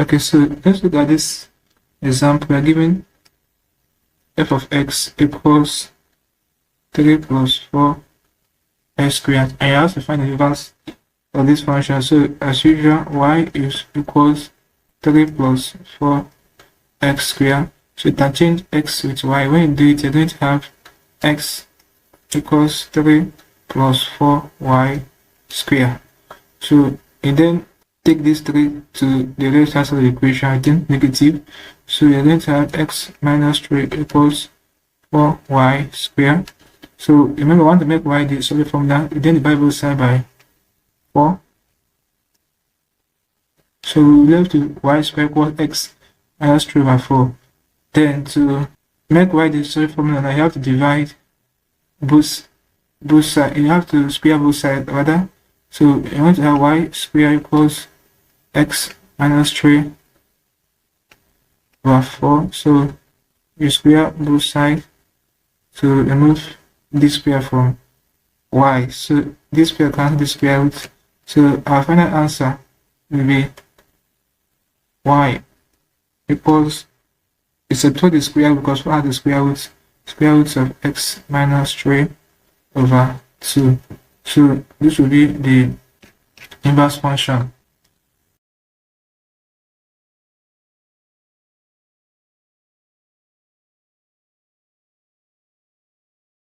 Okay, so let's look at this example. We are given f of x equals 3 plus 4 x squared, and you have to find the inverse of this function. So as usual, y is equals 3 plus 4 x squared. So you can change x with y. When you do it, you're going to have x equals 3 plus 4y squared. So you then take this 3 to the left hand side of the equation, I think negative. So you're going to have x minus 3 equals 4y squared. So remember, I want to make y the solid formula, then divide both sides by 4. So we left with y squared equals x minus 3 by 4. Then to make y the solid formula, now you have to divide both sides. You have to square both sides rather. So you want to have y squared equals x minus 3 over 4. So you square both sides to remove this square from y. So this square cancels the square root. So our final answer will be y equals, it's a the square because we have the square root of x minus 3 over 2. So this will be the inverse function